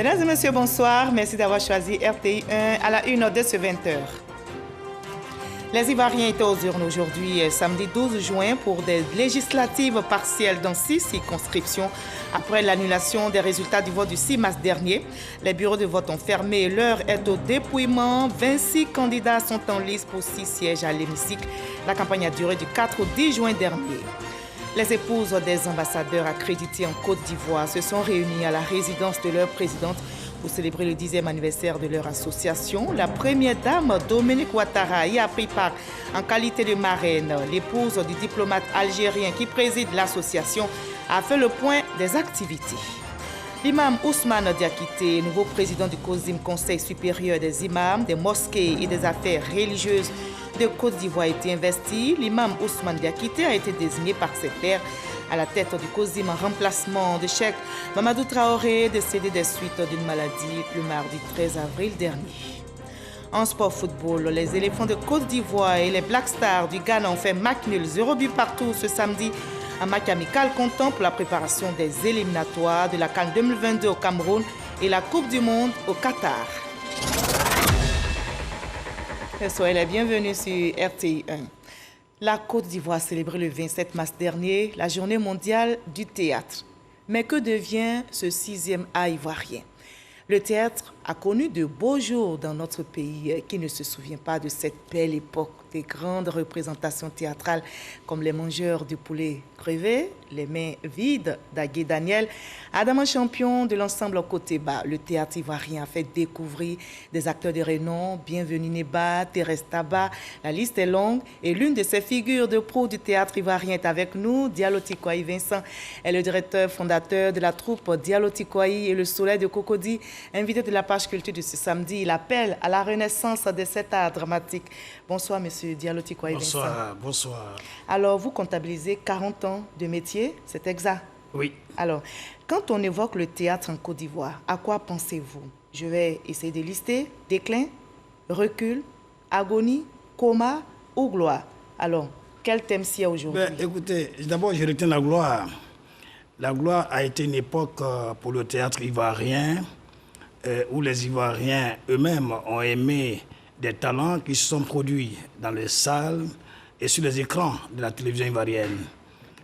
Mesdames et messieurs, bonsoir. Merci d'avoir choisi RTI 1 à la 1 de ce 20h. Les Ivoiriens étaient aux urnes aujourd'hui, samedi 12 juin, pour des législatives partielles dans 6 circonscriptions. Après l'annulation des résultats du vote du 6 mars dernier, les bureaux de vote ont fermé. L'heure est au dépouillement. 26 candidats sont en lice pour 6 sièges à l'hémicycle. La campagne a duré du 4 au 10 juin dernier. Les épouses des ambassadeurs accrédités en Côte d'Ivoire se sont réunies à la résidence de leur présidente pour célébrer le 10e anniversaire de leur association. La première dame, Dominique Ouattara, y a pris part en qualité de marraine. L'épouse du diplomate algérien qui préside l'association a fait le point des activités. L'imam Ousmane Diakité, nouveau président du COSIM, Conseil supérieur des imams, des mosquées et des affaires religieuses de Côte d'Ivoire, a été investi. L'imam Ousmane Diakité a été désigné par ses pairs à la tête du COSIM en remplacement de Cheikh Mamadou Traoré, décédé des suites d'une maladie le mardi 13 avril dernier. En sport football, les éléphants de Côte d'Ivoire et les Black Stars du Ghana ont fait match nul 0 but partout ce samedi. Un match amical comptant pour la préparation des éliminatoires de la CAN 2022 au Cameroun et la Coupe du Monde au Qatar. Soyez les bienvenus sur RTI 1. La Côte d'Ivoire a célébré le 27 mars dernier la journée mondiale du théâtre. Mais que devient ce 6e art ivoirien? Le théâtre a connu de beaux jours dans notre pays. Qui ne se souvient pas de cette belle époque des grandes représentations théâtrales comme Les Mangeurs du poulet crevé, Les mains vides d'Agué Daniel, Adama champion de l'ensemble Côté Bas. Le théâtre ivoirien a fait découvrir des acteurs de renom, Bienvenue Neba, Thérèse Taba. La liste est longue et l'une de ces figures de pro du théâtre ivoirien est avec nous. Diallo Tikwayi Vincent est le directeur fondateur de la troupe Diallo Tikwayi et le Soleil de Cocody. Invité de la page culture de ce samedi, il appelle à la renaissance de cet art dramatique. Bonsoir, monsieur Diallo Tikwayi Vincent. Bonsoir, bonsoir. Alors, vous comptabilisez 40 ans de métier, c'est exact? Oui. Alors, quand on évoque le théâtre en Côte d'Ivoire, à quoi pensez-vous? Je vais essayer de lister. Déclin, recul, agonie, coma ou gloire? Alors, quel thème s'y a aujourd'hui? Écoutez, d'abord, je retiens la gloire. La gloire a été une époque pour le théâtre ivoirien où les Ivoiriens eux-mêmes ont aimé des talents qui se sont produits dans les salles et sur les écrans de la télévision ivoirienne.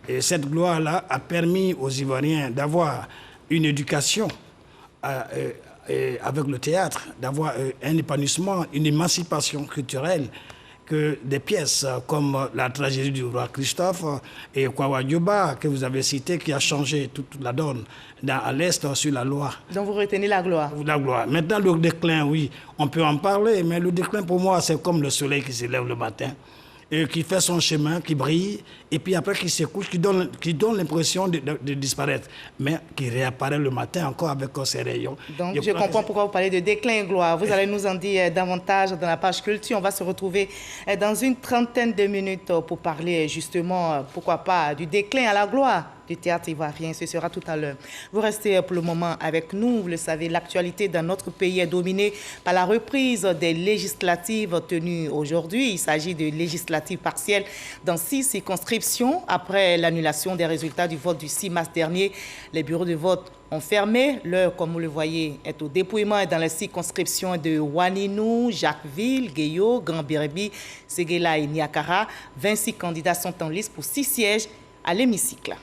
Et cette gloire-là a permis aux Ivoiriens d'avoir une éducation avec le théâtre, d'avoir un épanouissement, une émancipation culturelle, que des pièces comme la tragédie du roi Christophe et Kwawa Dioba, que vous avez cité, qui a changé toute la donne à l'Est sur la loi. Donc vous retenez la gloire? La gloire. Maintenant, le déclin, oui, on peut en parler, mais le déclin, pour moi, c'est comme le soleil qui se lève le matin, et qui fait son chemin, qui brille, et puis après qui se couche, qui donne l'impression de disparaître, mais qui réapparaît le matin encore avec ses rayons. Donc je comprends pourquoi vous parlez de déclin et gloire. Vous allez nous en dire davantage dans la page culture. On va se retrouver dans une trentaine de minutes pour parler justement, pourquoi pas, du déclin à la gloire du théâtre ivoirien. Ce sera tout à l'heure. Vous restez pour le moment avec nous. Vous le savez, l'actualité dans notre pays est dominée par la reprise des législatives tenues aujourd'hui. Il s'agit de législatives partielles dans 6 circonscriptions. Après l'annulation des résultats du vote du 6 mars dernier, les bureaux de vote ont fermé. L'heure, comme vous le voyez, est au dépouillement dans les circonscriptions de Ouaninou, Jacquesville, Guéyo, Grand-Birbi, Séguéla et Niakara. 26 candidats sont en liste pour 6 sièges à l'hémicycle.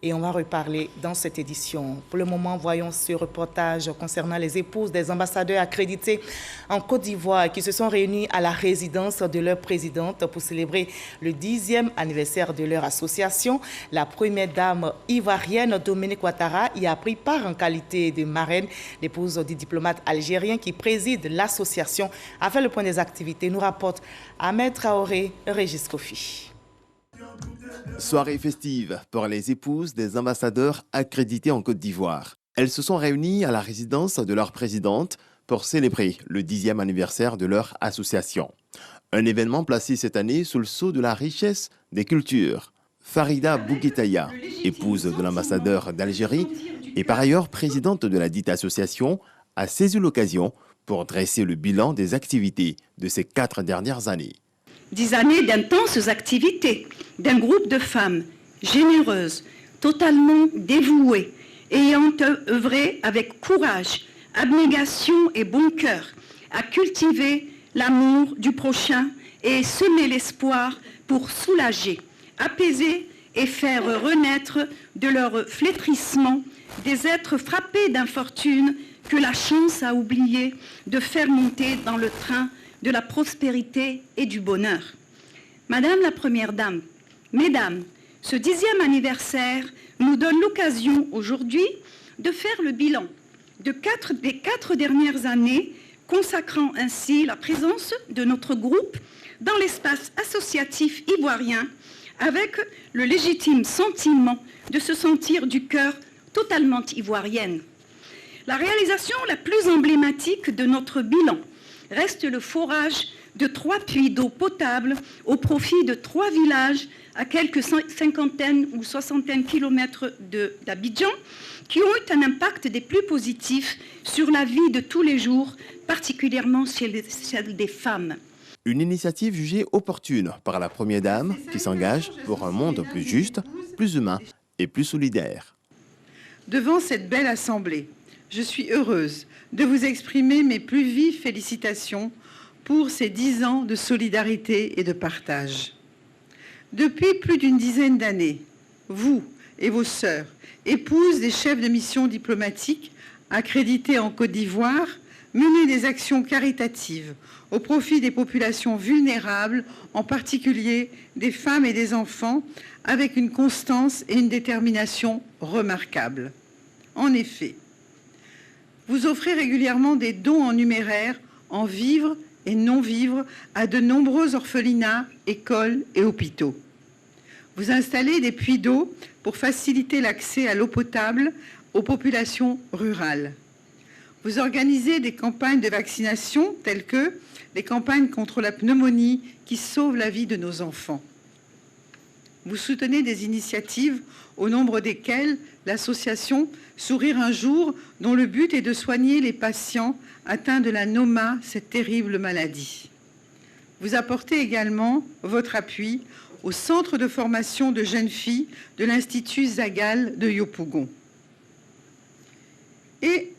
Et on va reparler dans cette édition. Pour le moment, voyons ce reportage concernant les épouses des ambassadeurs accrédités en Côte d'Ivoire qui se sont réunis à la résidence de leur présidente pour célébrer le 10e anniversaire de leur association. La première dame ivoirienne, Dominique Ouattara, y a pris part en qualité de marraine. L'épouse du diplomate algérien qui préside l'association a fait le point des activités. Nous rapporte Ahmed Traoré, Régis Kofi. Soirée festive pour les épouses des ambassadeurs accrédités en Côte d'Ivoire. Elles se sont réunies à la résidence de leur présidente pour célébrer le 10e anniversaire de leur association. Un événement placé cette année sous le sceau de la richesse des cultures. Farida Bouguetaya, épouse de l'ambassadeur d'Algérie et par ailleurs présidente de la dite association, a saisi l'occasion pour dresser le bilan des activités de ces 4 dernières années. 10 années d'intenses activités d'un groupe de femmes généreuses, totalement dévouées, ayant œuvré avec courage, abnégation et bon cœur à cultiver l'amour du prochain et semer l'espoir pour soulager, apaiser et faire renaître de leur flétrissement des êtres frappés d'infortune que la chance a oublié de faire monter dans le train de la prospérité et du bonheur. Madame la Première Dame, Mesdames, ce 10e anniversaire nous donne l'occasion aujourd'hui de faire le bilan des 4 dernières années, consacrant ainsi la présence de notre groupe dans l'espace associatif ivoirien avec le légitime sentiment de se sentir du cœur totalement ivoirienne. La réalisation la plus emblématique de notre bilan reste le forage de 3 puits d'eau potable au profit de 3 villages à quelques cinquantaines ou soixantaines kilomètres d'Abidjan qui ont eu un impact des plus positifs sur la vie de tous les jours, particulièrement celle des femmes. Une initiative jugée opportune par la Première Dame qui s'engage pour un monde plus juste, plus humain et plus solidaire. Devant cette belle assemblée, je suis heureuse de vous exprimer mes plus vives félicitations pour ces 10 ans de solidarité et de partage. Depuis plus d'une dizaine d'années, vous et vos sœurs, épouses des chefs de mission diplomatiques accrédités en Côte d'Ivoire, menez des actions caritatives au profit des populations vulnérables, en particulier des femmes et des enfants, avec une constance et une détermination remarquables. En effet, vous offrez régulièrement des dons en numéraire, en vivres et non-vivres, à de nombreux orphelinats, écoles et hôpitaux. Vous installez des puits d'eau pour faciliter l'accès à l'eau potable aux populations rurales. Vous organisez des campagnes de vaccination telles que les campagnes contre la pneumonie qui sauvent la vie de nos enfants. Vous soutenez des initiatives au nombre desquelles l'association Sourire un jour, dont le but est de soigner les patients atteints de la NOMA, cette terrible maladie. Vous apportez également votre appui au centre de formation de jeunes filles de l'Institut Zagal de Yopougon. Et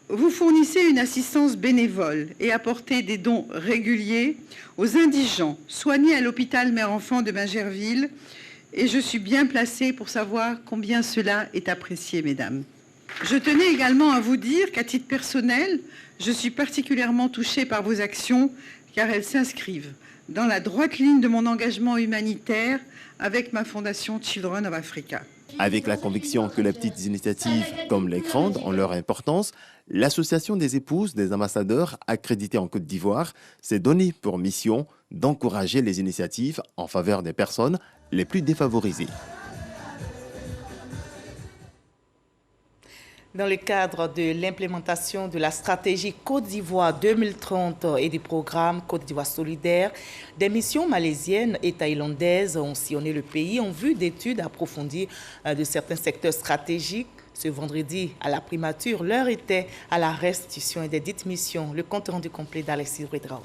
vous fournissez une assistance bénévole et apportez des dons réguliers aux indigents soignés à l'hôpital Mère-Enfant de Bingerville. Et je suis bien placée pour savoir combien cela est apprécié, mesdames. Je tenais également à vous dire qu'à titre personnel, je suis particulièrement touchée par vos actions car elles s'inscrivent dans la droite ligne de mon engagement humanitaire avec ma fondation Children of Africa. Avec la conviction que les petites initiatives comme les grandes ont leur importance, l'Association des épouses des ambassadeurs accrédités en Côte d'Ivoire s'est donnée pour mission d'encourager les initiatives en faveur des personnes les plus défavorisées. Dans le cadre de l'implémentation de la stratégie Côte d'Ivoire 2030 et du programme Côte d'Ivoire solidaire, des missions malaisiennes et thaïlandaises ont sillonné le pays en vue d'études approfondies de certains secteurs stratégiques. Ce vendredi, à la primature, l'heure était à la restitution des dites missions. Le compte rendu complet d'Alexis Redrao.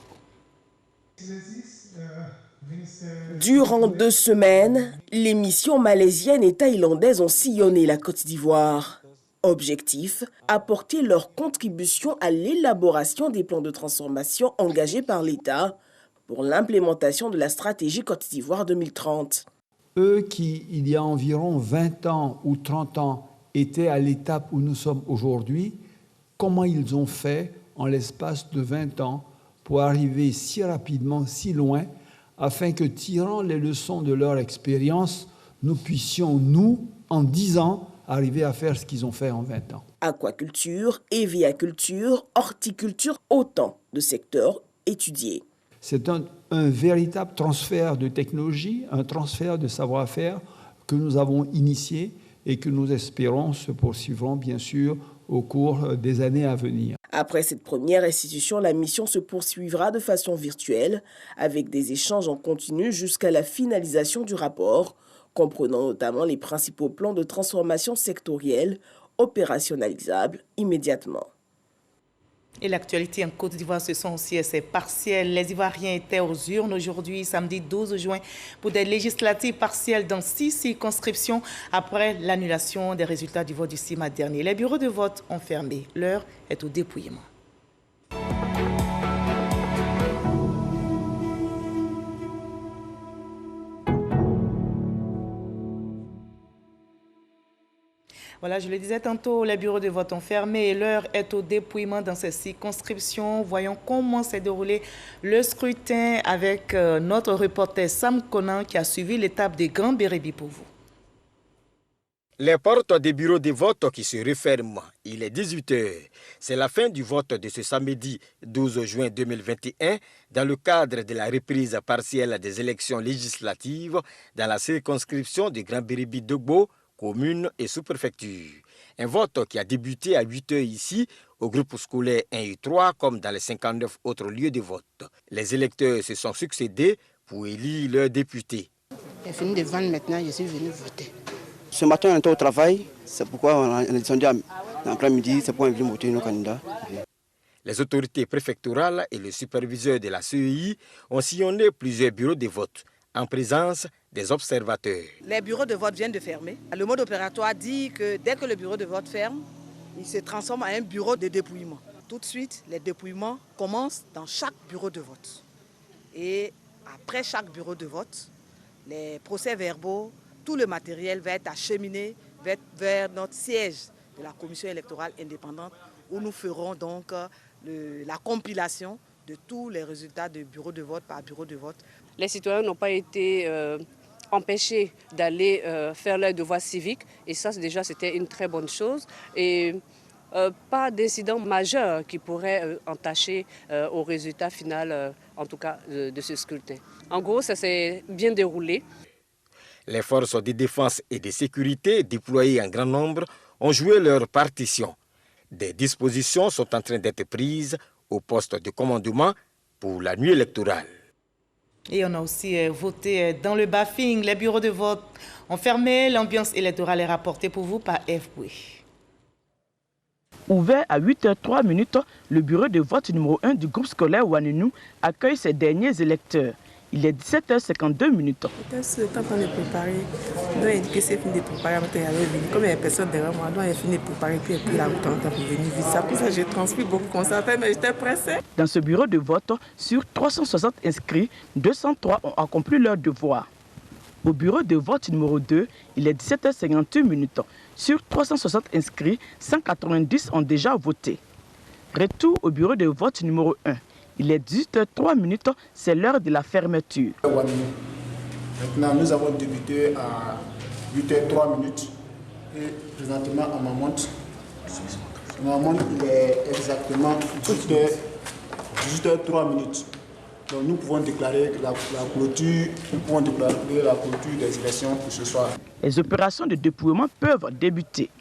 Durant 2 semaines, les missions malaisiennes et thaïlandaises ont sillonné la Côte d'Ivoire. Objectif, apporter leur contribution à l'élaboration des plans de transformation engagés par l'État pour l'implémentation de la stratégie Côte d'Ivoire 2030. Eux qui, il y a environ 20 ans ou 30 ans, étaient à l'étape où nous sommes aujourd'hui, comment ils ont fait en l'espace de 20 ans pour arriver si rapidement, si loin, afin que, tirant les leçons de leur expérience, nous puissions, nous, en 10 ans, arriver à faire ce qu'ils ont fait en 20 ans. Aquaculture, éviaculture, horticulture, autant de secteurs étudiés. C'est un véritable transfert de technologie, un transfert de savoir-faire que nous avons initié et que nous espérons se poursuivront bien sûr au cours des années à venir. Après cette première institution, la mission se poursuivra de façon virtuelle avec des échanges en continu jusqu'à la finalisation du rapport, comprenant notamment les principaux plans de transformation sectorielle opérationnalisables immédiatement. Et l'actualité en Côte d'Ivoire, ce sont aussi ces partiels. Les Ivoiriens étaient aux urnes aujourd'hui, samedi 12 juin, pour des législatives partielles dans 6 circonscriptions après l'annulation des résultats du vote du 6 mars dernier. Les bureaux de vote ont fermé. L'heure est au dépouillement. Voilà, je le disais tantôt, les bureaux de vote ont fermé et l'heure est au dépouillement dans ces circonscriptions. Voyons comment s'est déroulé le scrutin avec notre reporter Sam Conan qui a suivi l'étape des Grands Bérébi pour vous. Les portes des bureaux de vote qui se referment. Il est 18h. C'est la fin du vote de ce samedi 12 juin 2021 dans le cadre de la reprise partielle des élections législatives dans la circonscription de Grand Bérébi Dogbo, commune et sous-préfecture. Un vote qui a débuté à 8h ici, au groupe scolaire 1 et 3, comme dans les 59 autres lieux de vote. Les électeurs se sont succédés pour élire leurs députés. J'ai fini de vendre maintenant, je suis venu voter. Ce matin, on était au travail, c'est pourquoi on est descendu l'après-midi, c'est pour venir voter nos candidats. Les autorités préfectorales et le superviseur de la CEI ont sillonné plusieurs bureaux de vote en présence des observateurs. Les bureaux de vote viennent de fermer. Le mode opératoire dit que dès que le bureau de vote ferme, il se transforme en un bureau de dépouillement. Tout de suite, les dépouillements commencent dans chaque bureau de vote. Et après chaque bureau de vote, les procès-verbaux, tout le matériel va être acheminé vers notre siège de la commission électorale indépendante où nous ferons donc la compilation de tous les résultats de bureau de vote par bureau de vote. Les citoyens n'ont pas été empêchés d'aller faire leur devoir civique et ça déjà c'était une très bonne chose et pas d'incident majeur qui pourrait entacher au résultat final en tout cas de ce scrutin. En gros ça s'est bien déroulé. Les forces de défense et de sécurité déployées en grand nombre ont joué leur partition. Des dispositions sont en train d'être prises au poste de commandement pour la nuit électorale. Et on a aussi voté dans le Bafing. Les bureaux de vote ont fermé. L'ambiance électorale est rapportée pour vous par F. Boué. Ouvert à 8h03, le bureau de vote numéro 1 du groupe scolaire Ouanounou accueille ses derniers électeurs. Il est 17h52. C'est le temps qu'on est préparé. Donc, il dit c'est fini de préparer. Comme il y a personne derrière moi, donc il a fini de préparer. Puis la route en temps pour venir vite. Ça, pour ça, j'ai transmis beaucoup de concentré, mais j'étais pressée. Dans ce bureau de vote, sur 360 inscrits, 203 ont accompli leur devoir. Au bureau de vote numéro 2, il est 17h51. Sur 360 inscrits, 190 ont déjà voté. Retour au bureau de vote numéro 1. Il est 18h03, c'est l'heure de la fermeture. Maintenant, nous avons débuté à 8h03 et présentement à ma montre, il est exactement 18h03. Donc nous pouvons déclarer la clôture, des élections pour ce soir. Les opérations de dépouillement peuvent débuter.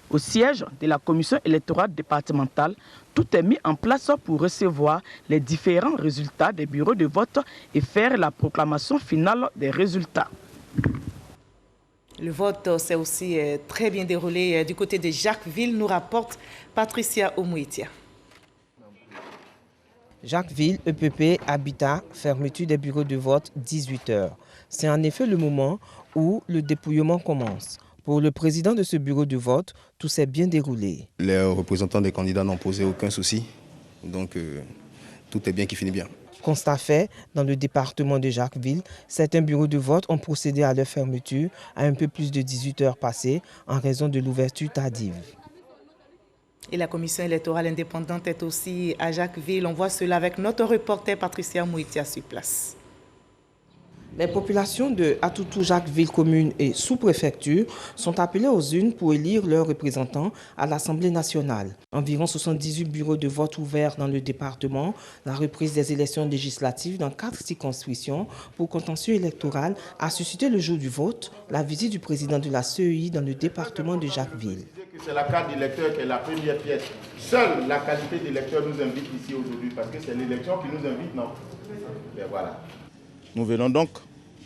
Au siège de la commission électorale départementale, tout est mis en place pour recevoir les différents résultats des bureaux de vote et faire la proclamation finale des résultats. Le vote s'est aussi très bien déroulé du côté de Jacquesville, nous rapporte Patricia Omouitia. Jacquesville, EPP, Habitat, fermeture des bureaux de vote 18h. C'est en effet le moment où le dépouillement commence. Pour le président de ce bureau de vote, tout s'est bien déroulé. Les représentants des candidats n'ont posé aucun souci, donc tout est bien qui finit bien. Constat fait, dans le département de Jacquesville, certains bureaux de vote ont procédé à leur fermeture à un peu plus de 18 heures passées en raison de l'ouverture tardive. Et la commission électorale indépendante est aussi à Jacquesville. On voit cela avec notre reporter Patricia Mouitia sur place. Les populations de Atoutou, Jacquesville commune et sous-préfecture sont appelées aux urnes pour élire leurs représentants à l'Assemblée nationale. Environ 78 bureaux de vote ouverts dans le département. La reprise des élections législatives dans 4 circonscriptions pour contentieux électoral a suscité le jour du vote la visite du président de la CEI dans le département de Jacquesville. C'est la carte d'électeur qui est la première pièce. Seule la qualité d'électeur nous invite ici aujourd'hui parce que c'est l'élection qui nous invite, non? Et voilà. Nous venons donc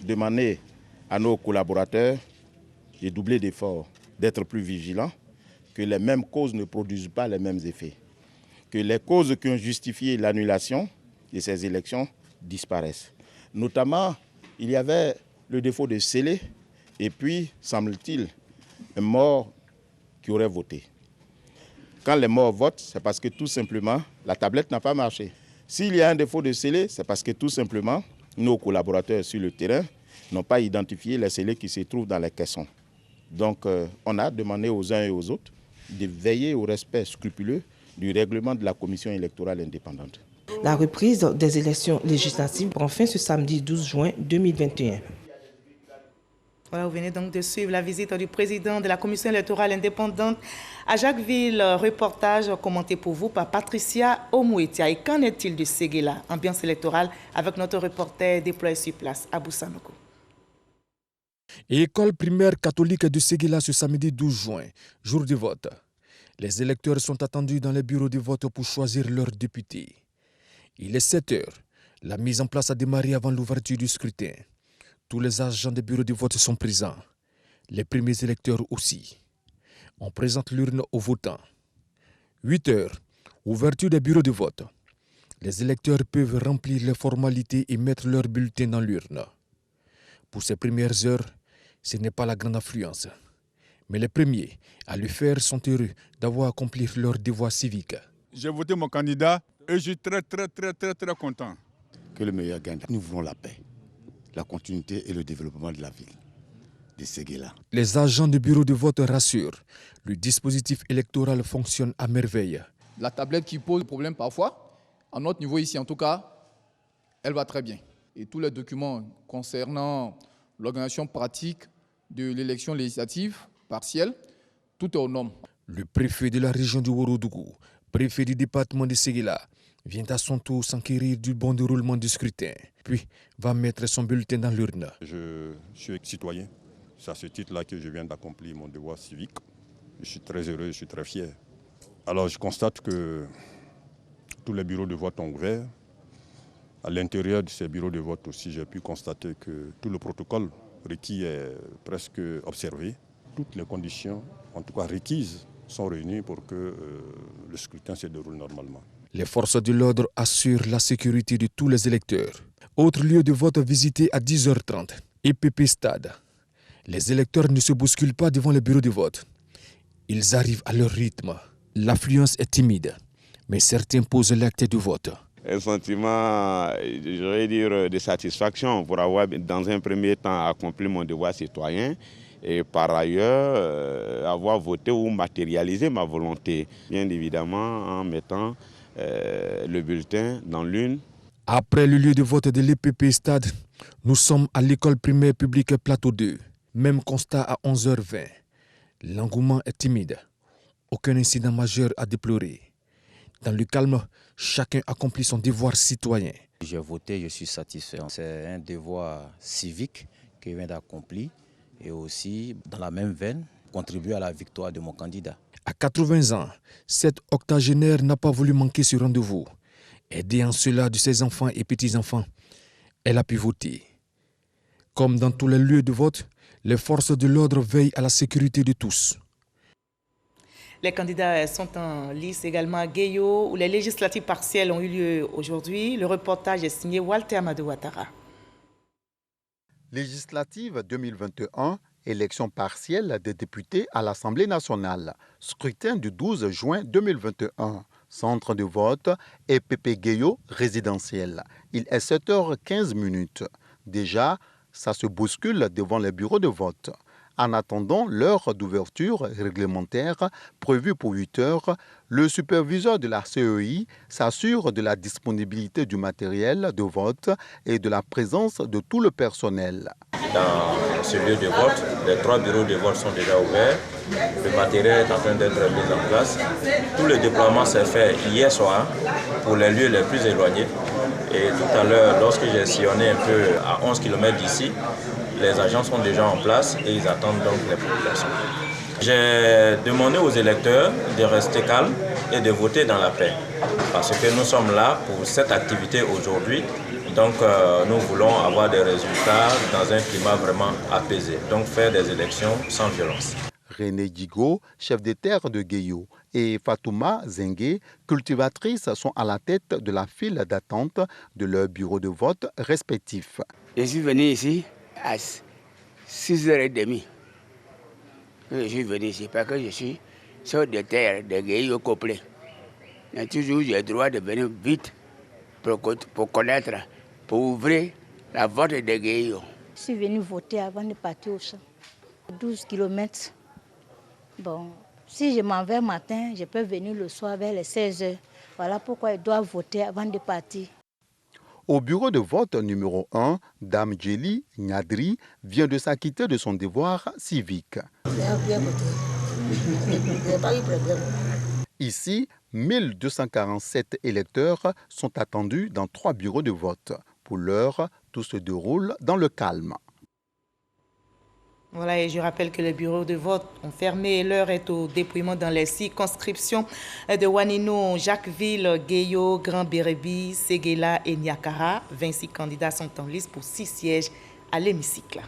demander à nos collaborateurs de doubler d'efforts, d'être plus vigilants, que les mêmes causes ne produisent pas les mêmes effets. que les causes qui ont justifié l'annulation de ces élections disparaissent. Notamment, il y avait le défaut de scellé et puis, semble-t-il, un mort qui aurait voté. Quand les morts votent, c'est parce que tout simplement, la tablette n'a pas marché. S'il y a un défaut de scellé, c'est parce que tout simplement, nos collaborateurs sur le terrain n'ont pas identifié les scellés qui se trouvent dans les caissons. Donc, on a demandé aux uns et aux autres de veiller au respect scrupuleux du règlement de la Commission électorale indépendante. La reprise des élections législatives prend fin ce samedi 12 juin 2021. Voilà, vous venez donc de suivre la visite du président de la Commission électorale indépendante à Jacquesville. Reportage commenté pour vous par Patricia Omouetia. Et qu'en est-il de Séguéla, ambiance électorale, avec notre reporter déployé sur place, Abou Sanogo. École primaire catholique de Séguéla ce samedi 12 juin, jour du vote. Les électeurs sont attendus dans les bureaux de vote pour choisir leurs députés. Il est 7 heures. La mise en place a démarré avant l'ouverture du scrutin. Tous les agents des bureaux de vote sont présents. Les premiers électeurs aussi. On présente l'urne aux votants. 8 heures. Ouverture des bureaux de vote. Les électeurs peuvent remplir les formalités et mettre leur bulletin dans l'urne. Pour ces premières heures, ce n'est pas la grande affluence. Mais les premiers à le faire sont heureux d'avoir accompli leur devoir civique. J'ai voté mon candidat et je suis très content. Que le meilleur gagne. Nous voulons la paix, la continuité et le développement de la ville de Séguéla. Les agents du bureau de vote rassurent. Le dispositif électoral fonctionne à merveille. La tablette qui pose problème parfois, à notre niveau ici en tout cas, elle va très bien. Et tous les documents concernant l'organisation pratique de l'élection législative partielle, tout est aux normes. Le préfet de la région du Ourodougou, préfet du département de Séguéla, vient à son tour s'enquérir du bon déroulement du scrutin, puis va mettre son bulletin dans l'urne. Je suis citoyen. C'est à ce titre-là que je viens d'accomplir mon devoir civique. Je suis très heureux, je suis très fier. Alors je constate que tous les bureaux de vote ont ouvert. À l'intérieur de ces bureaux de vote aussi, j'ai pu constater que tout le protocole requis est presque observé. Toutes les conditions, en tout cas requises, sont réunies pour que le scrutin se déroule normalement. Les forces de l'ordre assurent la sécurité de tous les électeurs. Autre lieu de vote visité à 10h30, EPP Stade. Les électeurs ne se bousculent pas devant les bureaux de vote. Ils arrivent à leur rythme. L'affluence est timide, mais certains posent l'acte du vote. Un sentiment, je vais dire, de satisfaction pour avoir, dans un premier temps, accompli mon devoir citoyen et par ailleurs, avoir voté ou matérialisé ma volonté, bien évidemment en mettant le bulletin dans l'urne. Après le lieu de vote de l'EPP Stade, nous sommes à l'école primaire publique Plateau 2. Même constat à 11h20. L'engouement est timide. Aucun incident majeur à déplorer. Dans le calme, chacun accomplit son devoir citoyen. J'ai voté, je suis satisfait. C'est un devoir civique que je viens d'accomplir et aussi, dans la même veine, contribuer à la victoire de mon candidat. À 80 ans, cette octogénaire n'a pas voulu manquer ce rendez-vous. Aidée en cela de ses enfants et petits-enfants, elle a pu voter. Comme dans tous les lieux de vote, les forces de l'ordre veillent à la sécurité de tous. Les candidats sont en lice également à Guéyo, où les législatives partielles ont eu lieu aujourd'hui. Le reportage est signé Walter Amadou Ouattara. Législative 2021, élection partielle des députés à l'Assemblée nationale. Scrutin du 12 juin 2021. Centre de vote EPP Guéyo résidentiel. Il est 7h15. Déjà, ça se bouscule devant les bureaux de vote. En attendant l'heure d'ouverture réglementaire prévue pour 8 heures, le superviseur de la CEI s'assure de la disponibilité du matériel de vote et de la présence de tout le personnel. Dans ce lieu de vote, les 3 bureaux de vote sont déjà ouverts. Le matériel est en train d'être mis en place. Tout le déploiement s'est fait hier soir pour les lieux les plus éloignés. Et tout à l'heure, lorsque j'ai sillonné un peu à 11 km d'ici, les agents sont déjà en place et ils attendent donc les populations. J'ai demandé aux électeurs de rester calmes et de voter dans la paix. Parce que nous sommes là pour cette activité aujourd'hui. Donc nous voulons avoir des résultats dans un climat vraiment apaisé. Donc faire des élections sans violence. René Digo, chef des terres de Guéyo, et Fatouma Zengue, cultivatrices, sont à la tête de la file d'attente de leur bureau de vote respectif. Je suis venu ici à 6h30. Je suis venu ici parce que je suis sur des terres de Guéyo Coplé. Mais toujours j'ai le droit de venir vite pour connaître, pour ouvrir la vote de Guéyo. Je suis venu voter avant de partir au champ. 12 km. Bon, si je m'en vais matin, je peux venir le soir vers les 16h. Voilà pourquoi je dois voter avant de partir. Au bureau de vote numéro 1, Dame Djeli Nyadri vient de s'acquitter de son devoir civique. Ici, 1247 électeurs sont attendus dans 3 bureaux de vote. Pour l'heure, tout se déroule dans le calme. Voilà, et je rappelle que les bureaux de vote ont fermé. L'heure est au dépouillement dans les circonscriptions de Wanino, Jacquesville, Guéyo, Grand-Bérébi, Séguéla et Niakara. 26 candidats sont en liste pour 6 sièges à l'hémicycle.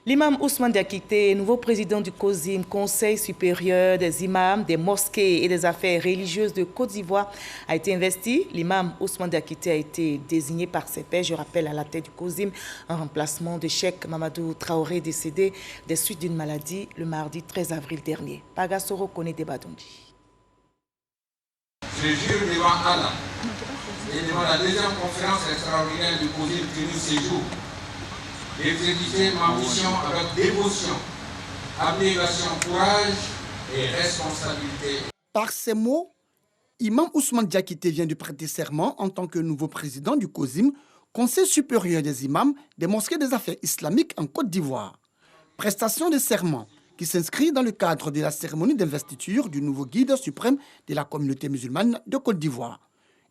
L'imam Ousmane Diakité, nouveau président du COSIM, Conseil supérieur des imams, des mosquées et des affaires religieuses de Côte d'Ivoire, a été investi. L'imam Ousmane Diakité a été désigné par ses pairs, je rappelle, à la tête du COSIM, en remplacement de Cheikh Mamadou Traoré, décédé des suites d'une maladie le mardi 13 avril dernier. Pagasoro connaît Debadondi. Je jure devant Allah et devant la deuxième conférence extraordinaire du COSIM tenue ce jour d'exécuter ma mission avec dévotion, abnégation, courage et responsabilité. Par ces mots, Imam Ousmane Diakité vient de prêter serment en tant que nouveau président du COSIM, Conseil supérieur des imams des mosquées des affaires islamiques en Côte d'Ivoire. Prestation de serment qui s'inscrit dans le cadre de la cérémonie d'investiture du nouveau guide suprême de la communauté musulmane de Côte d'Ivoire.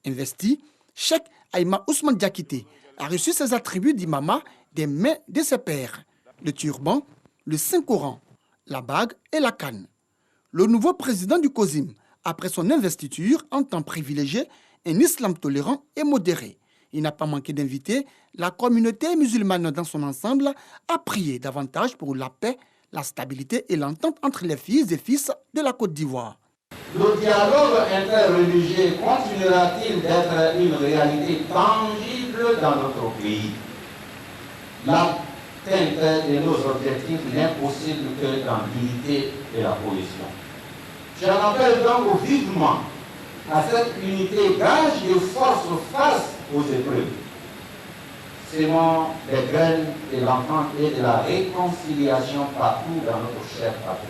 Investi, Cheikh Aïma Ousmane Diakité a reçu ses attributs d'imama des mains de ses pairs, le turban, le Saint-Coran, la bague et la canne. Le nouveau président du COSIM, après son investiture, entend privilégier un islam tolérant et modéré. Il n'a pas manqué d'inviter la communauté musulmane dans son ensemble à prier davantage pour la paix, la stabilité et l'entente entre les filles et fils de la Côte d'Ivoire. Le dialogue interreligieux continuera-t-il d'être une réalité tangible dans notre pays? L'atteinte de nos objectifs n'est possible que dans l'unité et la cohésion. J'en appelle donc vivement à cette unité, gage de force face aux épreuves. Sémons les graines de l'entente et de la réconciliation partout dans notre chère patrie.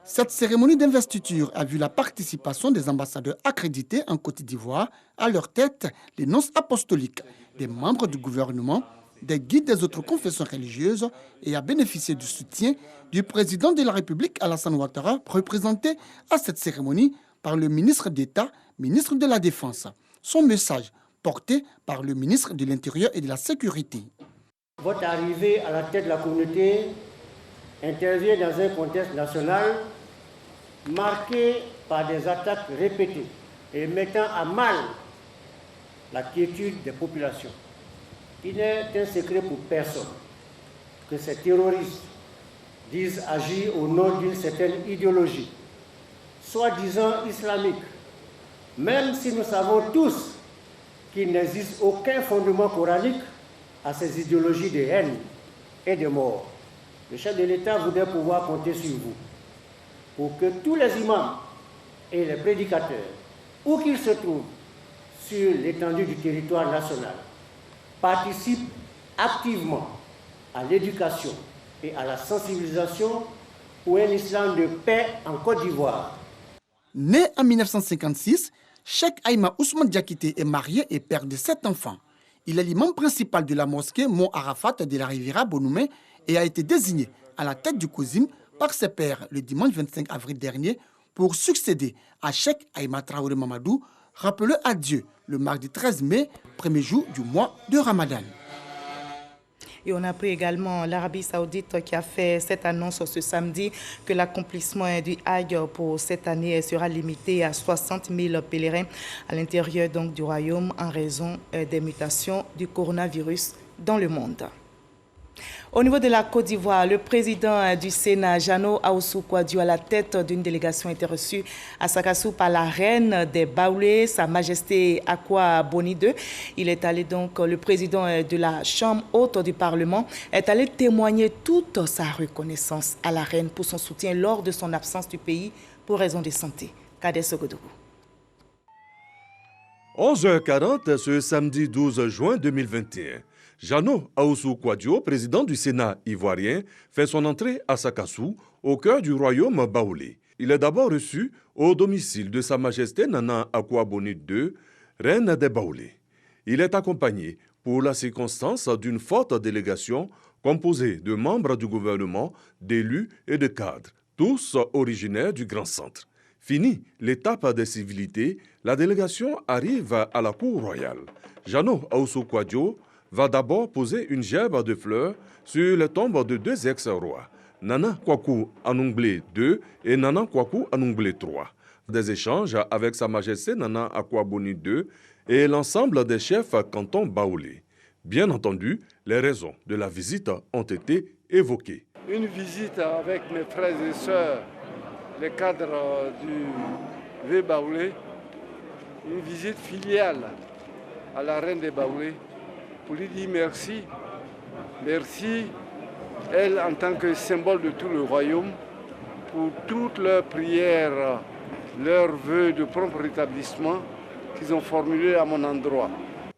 Cette cérémonie d'investiture a vu la participation des ambassadeurs accrédités en Côte d'Ivoire, à leur tête les nonces apostoliques, des membres du gouvernement, des guides des autres confessions religieuses et a bénéficié du soutien du président de la République Alassane Ouattara, représenté à cette cérémonie par le ministre d'État, ministre de la Défense. Son message porté par le ministre de l'Intérieur et de la Sécurité. Votre arrivée à la tête de la communauté intervient dans un contexte national marqué par des attaques répétées et mettant à mal la quiétude des populations. Il n'est un secret pour personne que ces terroristes disent agir au nom d'une certaine idéologie, soi-disant islamique, même si nous savons tous qu'il n'existe aucun fondement coranique à ces idéologies de haine et de mort. Le chef de l'État voudrait pouvoir compter sur vous pour que tous les imams et les prédicateurs, où qu'ils se trouvent sur l'étendue du territoire national, participent activement à l'éducation et à la sensibilisation pour un islam de paix en Côte d'Ivoire. Né en 1956, Cheikh Aïma Ousmane Diakité est marié et père de 7 enfants. Il est l'imam principal de la mosquée Mont Arafat de la Riviera Bonoumé et a été désigné à la tête du COSIM par ses pairs le dimanche 25 avril dernier pour succéder à Cheikh Aïma Traoré Mamadou, rappelé à Dieu le mardi 13 mai, premier jour du mois de Ramadan. Et on a appris également l'Arabie Saoudite qui a fait cette annonce ce samedi que l'accomplissement du Hajj pour cette année sera limité à 60 000 pèlerins à l'intérieur donc du royaume en raison des mutations du coronavirus dans le monde. Au niveau de la Côte d'Ivoire, le président du Sénat, Jano Aoussou Kouadio, à la tête d'une délégation, a été reçu à Sakassou par la reine des Baoulés, Sa Majesté Akwa Boni II. Le président de la Chambre haute du Parlement est allé témoigner toute sa reconnaissance à la reine pour son soutien lors de son absence du pays pour raison de santé. Kader Sogodougou. 11h40 ce samedi 12 juin 2021. Jano Aoussou Kouadio, président du Sénat ivoirien, fait son entrée à Sakassou, au cœur du royaume baoulé. Il est d'abord reçu au domicile de Sa Majesté Nana Akwa Boni II, reine des Baoulés. Il est accompagné pour la circonstance d'une forte délégation composée de membres du gouvernement, d'élus et de cadres, tous originaires du Grand Centre. Fini l'étape des civilités, la délégation arrive à la cour royale. Jano Aoussou Kouadio va d'abord poser une gerbe de fleurs sur les tombes de deux ex-rois, Nana Kwaku Anunglé II et Nana Kwaku Anunglé III. Des échanges avec Sa Majesté Nana Akwa Boni II et l'ensemble des chefs cantons baoulés. Bien entendu, les raisons de la visite ont été évoquées. Une visite avec mes frères et sœurs, les cadres du V Baoulé, une visite filiale à la reine des Baoulés, pour lui dire merci. Merci, elle en tant que symbole de tout le royaume, pour toutes leurs prières, leurs vœux de prompt rétablissement qu'ils ont formulés à mon endroit.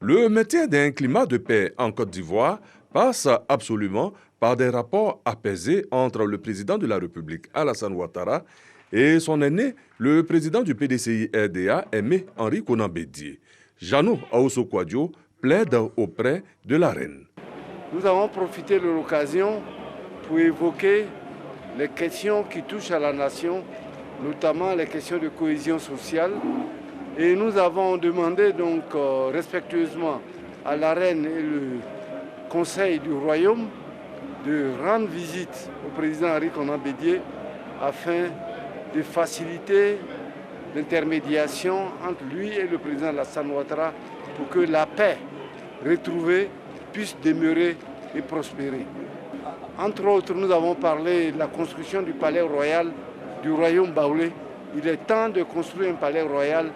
Le maintien d'un climat de paix en Côte d'Ivoire passe absolument par des rapports apaisés entre le président de la République, Alassane Ouattara, et son aîné, le président du PDCI-RDA, Aimé Henri Konan Bédié. Jano Aoussou Kouadio plaide auprès de la reine. Nous avons profité de l'occasion pour évoquer les questions qui touchent à la nation, notamment les questions de cohésion sociale. Et nous avons demandé donc respectueusement à la reine et le conseil du royaume de rendre visite au président Henri Konan Bédié afin de faciliter l'intermédiation entre lui et le président Alassane Ouattara pour que la paix retrouvée puisse demeurer et prospérer. Entre autres, nous avons parlé de la construction du palais royal du royaume baoulé. Il est temps de construire un palais royal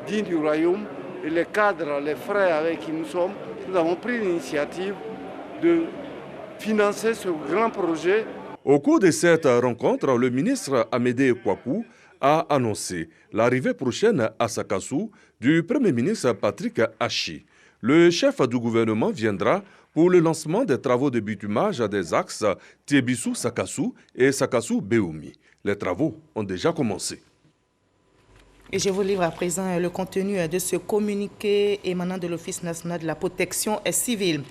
digne du royaume et les cadres, les frères avec qui nous sommes, nous avons pris l'initiative de financer ce grand projet. Au cours de cette rencontre, le ministre Amédée Kwaku a annoncé l'arrivée prochaine à Sakassou du Premier ministre Patrick Hachi. Le chef du gouvernement viendra pour le lancement des travaux de bitumage des axes Tiebissou-Sakassou et Sakassou-Béoumi. Les travaux ont déjà commencé. Et je vous livre à présent le contenu de ce communiqué émanant de l'Office national de la protection civile.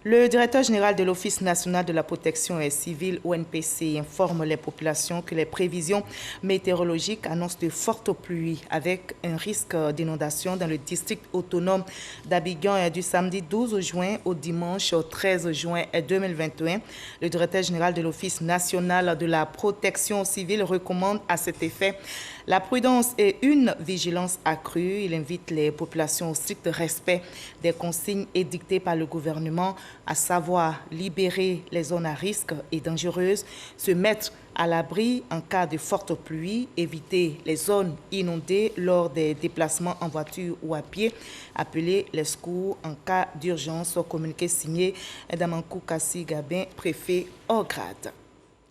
Le directeur général de l'Office national de la protection civile, ONPC, informe les populations que les prévisions météorologiques annoncent de fortes pluies avec un risque d'inondation dans le district autonome d'Abidjan du samedi 12 juin au dimanche 13 juin 2021. Le directeur général de l'Office national de la protection civile recommande à cet effet la prudence et une vigilance accrue. Il invite les populations au strict respect des consignes édictées par le gouvernement, à savoir libérer les zones à risque et dangereuses, se mettre à l'abri en cas de forte pluie, éviter les zones inondées lors des déplacements en voiture ou à pied, appeler les secours en cas d'urgence. Communiqué signé Damankou Kassi Gabin, préfet hors grade.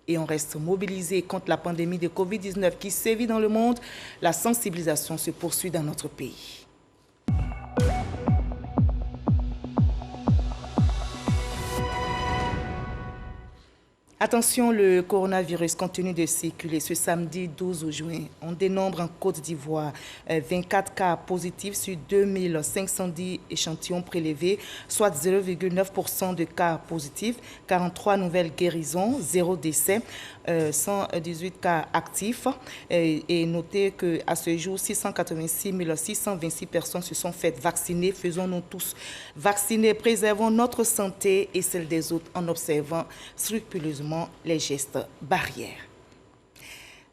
Et on reste mobilisé contre la pandémie de Covid-19 qui sévit dans le monde. La sensibilisation se poursuit dans notre pays. Attention, le coronavirus continue de circuler. Ce samedi 12 juin, on dénombre en Côte d'Ivoire 24 cas positifs sur 2510 échantillons prélevés, soit 0,9% de cas positifs, 43 nouvelles guérisons, 0 décès, 118 cas actifs. Et notez qu'à ce jour, 686 626 personnes se sont faites vacciner. Faisons-nous tous vacciner, préservons notre santé et celle des autres en observant scrupuleusement les gestes barrières.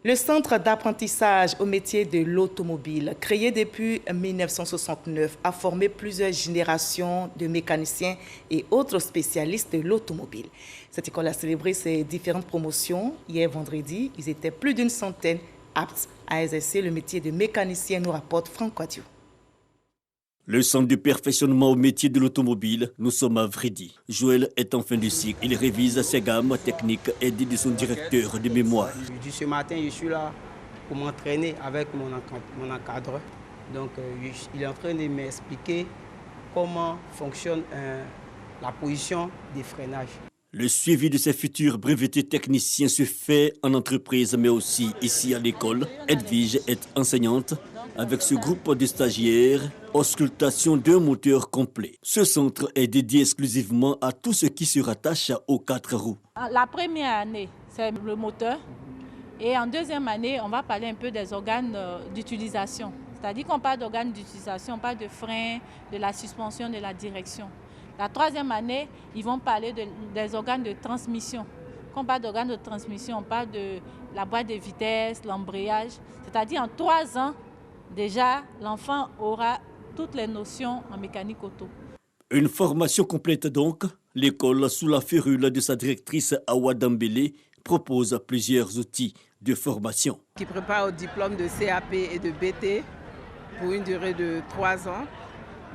Le centre d'apprentissage au métier de l'automobile, créé depuis 1969, a formé plusieurs générations de mécaniciens et autres spécialistes de l'automobile. Cette école a célébré ses différentes promotions. Hier, vendredi, ils étaient plus d'une centaine aptes à exercer le métier de mécanicien, nous rapporte Franck Quadio. Le centre de perfectionnement au métier de l'automobile, nous sommes à Vridi. Joël est en fin de cycle. Il révise ses gammes techniques aidé de son directeur de mémoire. Ce matin, je suis là pour m'entraîner avec mon encadreur. Donc, il est en train de m'expliquer comment fonctionne la position des freinages. Le suivi de ses futurs brevetés techniciens se fait en entreprise, mais aussi ici à l'école. Edwige est enseignante. Avec ce groupe de stagiaires, auscultation d'un moteur complet. Ce centre est dédié exclusivement à tout ce qui se rattache aux 4 roues. La première année, c'est le moteur. Et en deuxième année, on va parler un peu des organes d'utilisation. C'est-à-dire qu'on parle d'organes d'utilisation, on parle de frein, de la suspension, de la direction. La troisième année, ils vont parler des organes de transmission. Quand on parle d'organes de transmission, on parle de la boîte de vitesse, l'embrayage. C'est-à-dire en 3 ans, déjà, l'enfant aura toutes les notions en mécanique auto. Une formation complète donc. L'école, sous la férule de sa directrice Awa Dambélé, propose plusieurs outils de formation. Qui prépare au diplôme de CAP et de BT pour une durée de 3 ans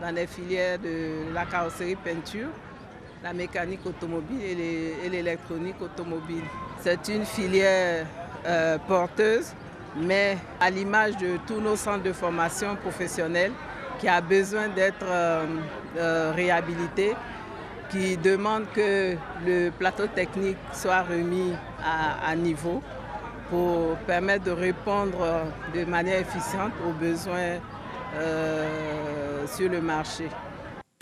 dans les filières de la carrosserie peinture, la mécanique automobile et l'électronique automobile. C'est une filière porteuse, mais à l'image de tous nos centres de formation professionnelle qui a besoin d'être réhabilité, qui demande que le plateau technique soit remis à niveau pour permettre de répondre de manière efficiente aux besoins sur le marché.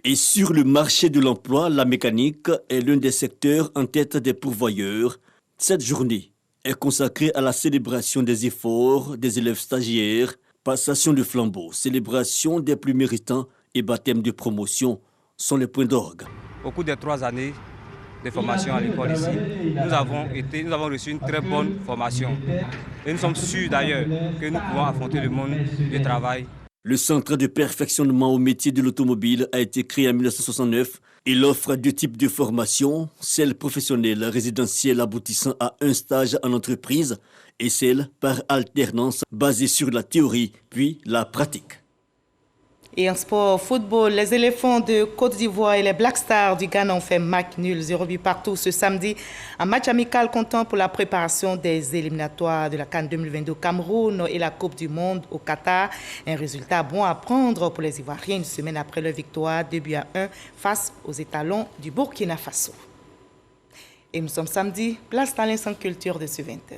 Et sur le marché de l'emploi, la mécanique est l'un des secteurs en tête des pourvoyeurs. Cette journée est consacrée à la célébration des efforts des élèves stagiaires, passation de flambeau, célébration des plus méritants et baptême de promotion sont les points d'orgue. Au cours des 3 années de formation à l'école ici, nous avons reçu une très bonne formation. Et nous sommes sûrs d'ailleurs que nous pouvons affronter le monde du travail. Le centre de perfectionnement au métier de l'automobile a été créé en 1969. Il offre 2 types de formation, celle professionnelle résidentielle aboutissant à un stage en entreprise et celle par alternance basée sur la théorie puis la pratique. Et en sport football, les éléphants de Côte d'Ivoire et les Black Stars du Ghana ont fait match nul 0-8 partout ce samedi. Un match amical comptant pour la préparation des éliminatoires de la CAN 2022 au Cameroun et la Coupe du Monde au Qatar. Un résultat bon à prendre pour les Ivoiriens une semaine après leur victoire 2-1 face aux étalons du Burkina Faso. Et nous sommes samedi, place dans l'instant culture de ce 20h.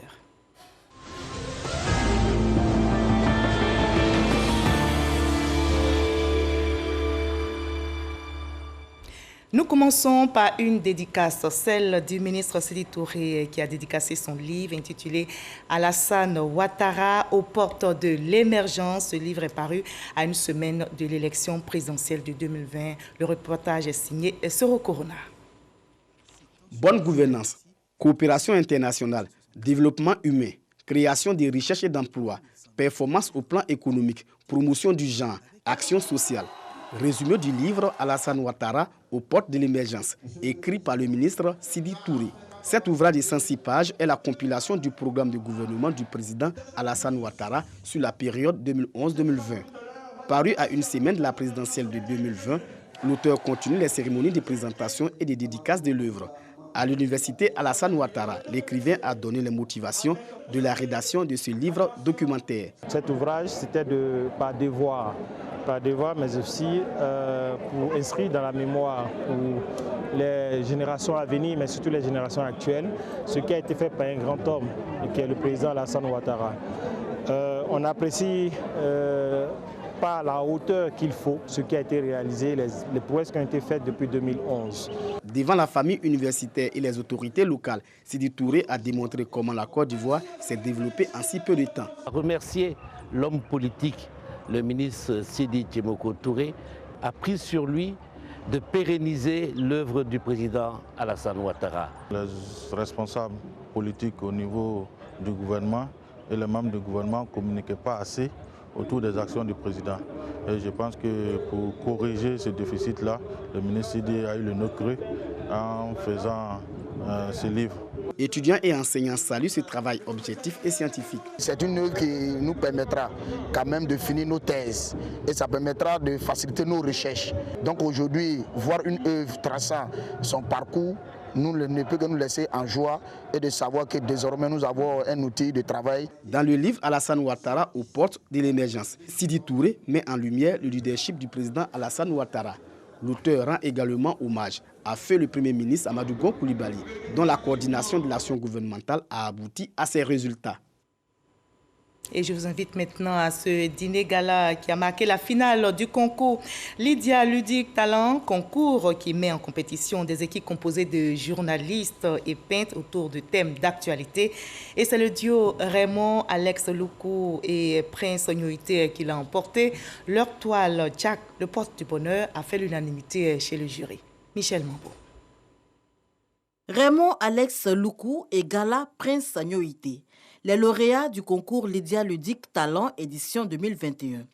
Nous commençons par une dédicace, celle du ministre Sidi Touré qui a dédicacé son livre intitulé Alassane Ouattara aux portes de l'émergence. Ce livre est paru à une semaine de l'élection présidentielle de 2020. Le reportage est signé Soro Corona. Bonne gouvernance, coopération internationale, développement humain, création de recherches et d'emplois, performance au plan économique, promotion du genre, action sociale. Résumé du livre Alassane Ouattara aux portes de l'émergence, écrit par le ministre Sidi Touré. Cet ouvrage de 106 pages est la compilation du programme de gouvernement du président Alassane Ouattara sur la période 2011-2020. Paru à une semaine de la présidentielle de 2020, l'auteur continue les cérémonies de présentation et de dédicaces de l'œuvre. À l'université Alassane Ouattara, l'écrivain a donné les motivations de la rédaction de ce livre documentaire. Cet ouvrage, c'était par devoir, mais aussi pour inscrire dans la mémoire pour les générations à venir, mais surtout les générations actuelles, ce qui a été fait par un grand homme, qui est le président Alassane Ouattara. On apprécie pas à la hauteur qu'il faut ce qui a été réalisé, les prouesses qui ont été faites depuis 2011. Devant la famille universitaire et les autorités locales, Sidi Touré a démontré comment la Côte d'Ivoire s'est développée en si peu de temps. Remercier l'homme politique, le ministre Sidi Tchemoko Touré, a pris sur lui de pérenniser l'œuvre du président Alassane Ouattara. Les responsables politiques au niveau du gouvernement et les membres du gouvernement ne communiquaient pas assez autour des actions du président. Et je pense que pour corriger ce déficit-là, le ministre Sidi a eu le nez creux en faisant ce livre. Étudiants et enseignants saluent ce travail objectif et scientifique. C'est une œuvre qui nous permettra quand même de finir nos thèses et ça permettra de faciliter nos recherches. Donc aujourd'hui, voir une œuvre traçant son parcours ne peut que nous laisser en joie et de savoir que désormais nous avons un outil de travail. Dans le livre Alassane Ouattara aux portes de l'émergence, Sidi Touré met en lumière le leadership du président Alassane Ouattara. L'auteur rend également hommage à feu le Premier ministre Amadou Gon Coulibaly, dont la coordination de l'action gouvernementale a abouti à ces résultats. Et je vous invite maintenant à ce dîner gala qui a marqué la finale du concours Lydia Ludique Talent, concours qui met en compétition des équipes composées de journalistes et peintres autour de thèmes d'actualité. Et c'est le duo Raymond, Alex Loukou et Prince Nyoité qui l'a emporté. Leur toile, Jack, le porte du bonheur, a fait l'unanimité chez le jury. Michel Mambo. Raymond, Alex Loukou et Gala Prince Nyoité, les lauréats du concours Lydia Ludique Talent édition 2021.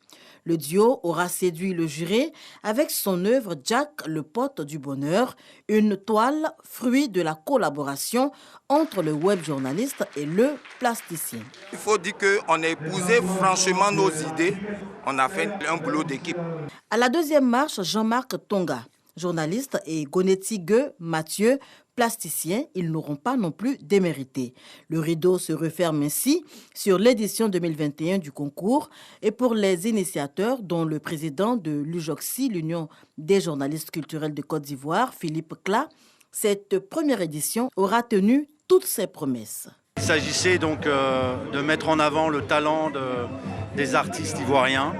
Le duo aura séduit le jury avec son œuvre Jack, le porte du bonheur, une toile fruit de la collaboration entre le web journaliste et le plasticien. Il faut dire qu'on a épousé franchement nos idées, on a fait un boulot d'équipe. À la deuxième marche, Jean-Marc Tonga, journaliste, et Gonetti Gueux Mathieu, plasticien, ils n'auront pas non plus démérité. Le rideau se referme ainsi sur l'édition 2021 du concours et pour les initiateurs, dont le président de l'UJOCSI, l'Union des journalistes culturels de Côte d'Ivoire, Philippe Cla, cette première édition aura tenu toutes ses promesses. Il s'agissait donc de mettre en avant le talent des artistes ivoiriens,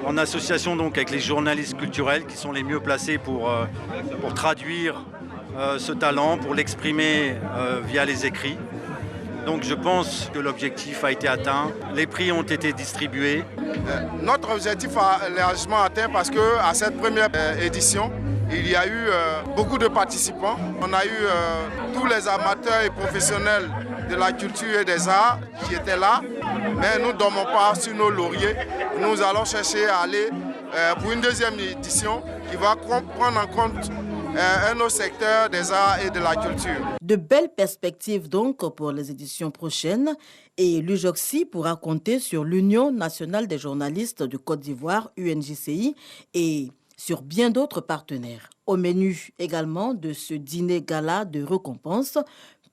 en association donc avec les journalistes culturels qui sont les mieux placés pour traduire ce talent, pour l'exprimer via les écrits. Donc je pense que l'objectif a été atteint, les prix ont été distribués. Notre objectif a largement atteint parce qu'à cette première édition, il y a eu beaucoup de participants. On a eu tous les amateurs et professionnels de la culture et des arts qui étaient là. Mais nous ne dormons pas sur nos lauriers. Nous allons chercher à aller pour une deuxième édition qui va prendre en compte un autre secteur des arts et de la culture. De belles perspectives donc pour les éditions prochaines et l'UJOCSI pourra compter sur l'Union nationale des journalistes de Côte d'Ivoire, UNJCI, et sur bien d'autres partenaires. Au menu également de ce dîner gala de récompense,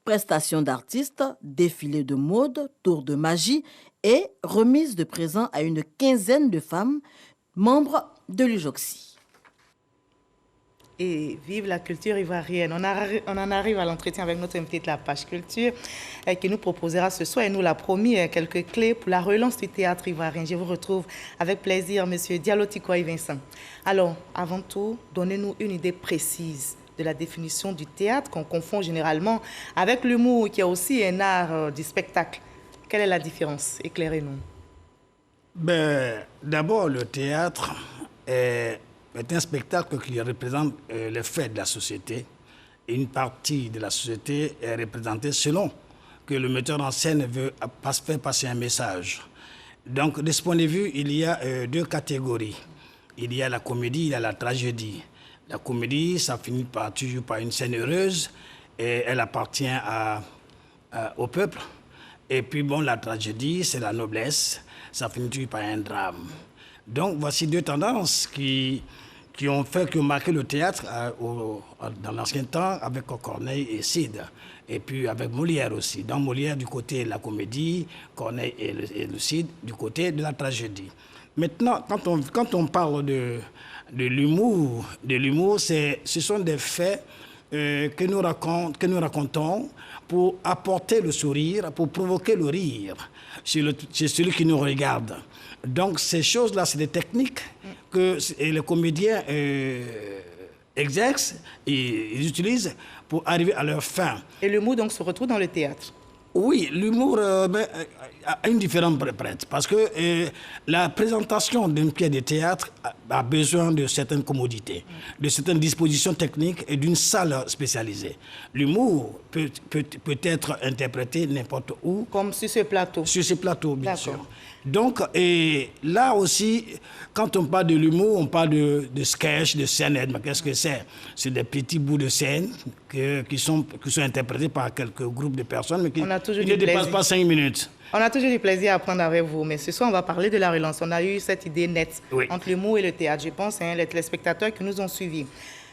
prestations d'artistes, défilés de mode, tours de magie et remise de présents à une quinzaine de femmes membres de l'UJOCSI. Et vive la culture ivoirienne. On en arrive à l'entretien avec notre invité de la page culture qui nous proposera ce soir, et nous l'a promis, quelques clés pour la relance du théâtre ivoirien. Je vous retrouve avec plaisir, M. Diallo Tikouaï Vincent. Alors, avant tout, donnez-nous une idée précise de la définition du théâtre qu'on confond généralement avec l'humour, qui est aussi un art du spectacle. Quelle est la différence? Éclairez-nous. D'abord, le théâtre est un spectacle qui représente les faits de la société. Et une partie de la société est représentée selon que le metteur en scène veut faire passer un message. Donc, de ce point de vue, il y a deux catégories. Il y a la comédie, il y a la tragédie. La comédie, ça finit toujours par une scène heureuse et elle appartient au peuple. Et puis, la tragédie, c'est la noblesse, ça finit toujours par un drame. Donc, voici deux tendances qui ont marqué le théâtre dans l'ancien temps avec Corneille et Cide, et puis avec Molière aussi. Donc Molière du côté de la comédie, Corneille et le Cide du côté de la tragédie. Maintenant, quand on parle de l'humour, ce sont des faits que nous racontons pour apporter le sourire, pour provoquer le rire chez celui qui nous regarde. Donc ces choses-là, c'est des techniques que les comédiens exercent et ils utilisent pour arriver à leur fin. Et l'humour donc se retrouve dans le théâtre? Oui, l'humour a une différence parce que la présentation d'une pièce de théâtre a besoin de certaines commodités, de certaines dispositions techniques et d'une salle spécialisée. L'humour peut être interprété n'importe où. Comme sur ce plateau? Sur ce plateau, bien sûr. Donc, et là aussi, quand on parle de l'humour, on parle de sketch, de scène. Qu'est-ce que c'est? C'est des petits bouts de scène qui sont interprétés par quelques groupes de personnes, mais qui ne dépassent pas 5 minutes. On a toujours du plaisir à apprendre avec vous, mais ce soir, on va parler de la relance. On a eu cette idée nette entre l'humour et le théâtre, je pense, les téléspectateurs qui nous ont suivis.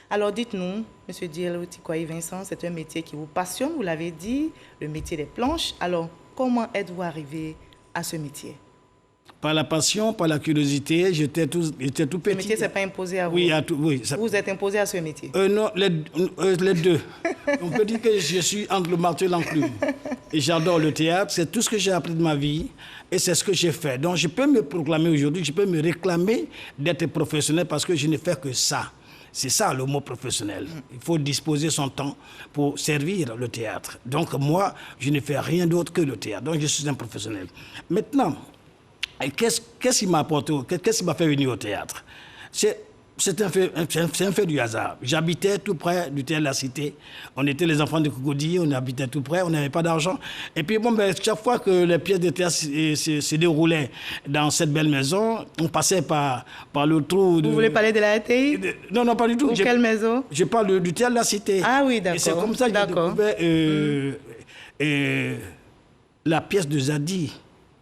Alors dites-nous, M. Diallo Tikwaye Vincent, c'est un métier qui vous passionne, vous l'avez dit, le métier des planches. Alors, comment êtes-vous arrivé à ce métier? Par la passion, par la curiosité, j'étais tout petit. Ce métier, ce n'est pas imposé à vous? Oui, Vous êtes imposé à ce métier? Non, les deux. On peut dire que je suis entre le marteau et l'enclume. Et j'adore le théâtre, c'est tout ce que j'ai appris de ma vie et c'est ce que j'ai fait. Donc je peux me proclamer aujourd'hui, je peux me réclamer d'être professionnel parce que je ne fais que ça. C'est ça le mot professionnel. Il faut disposer son temps pour servir le théâtre. Donc moi, je ne fais rien d'autre que le théâtre. Donc je suis un professionnel. Maintenant, qu'est-ce qui m'a apporté, qu'est-ce qui m'a fait venir au théâtre? C'est un fait du hasard. J'habitais tout près du théâtre de la Cité. On était les enfants de Cocody, on habitait tout près, on n'avait pas d'argent. Et puis chaque fois que les pièces de théâtre se déroulaient dans cette belle maison, on passait par le trou de... Vous voulez parler de la RTI? Non, pas du tout. Quelle maison? Je parle du théâtre de la Cité. Ah oui, d'accord. Et c'est comme ça que j'ai découvert la pièce de Zadi,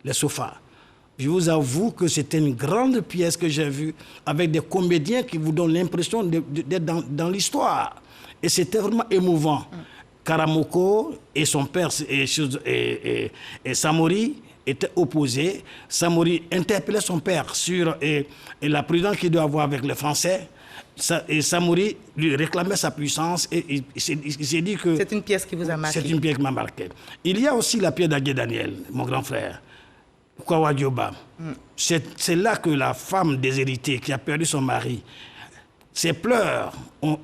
les sofas. Je vous avoue que c'était une grande pièce que j'ai vue avec des comédiens qui vous donnent l'impression d'être dans l'histoire. Et c'était vraiment émouvant. Karamoko et son père et Samori étaient opposés. Samori interpellait son père sur la prudence qu'il doit avoir avec les Français. Et Samori lui réclamait sa puissance et il s'est dit que... C'est une pièce qui vous a marqué. C'est une pièce qui m'a marqué. Il y a aussi la pièce d'Agué Daniel, mon grand frère. Kwawa Dioba. C'est là que la femme déshéritée qui a perdu son mari, ses pleurs ont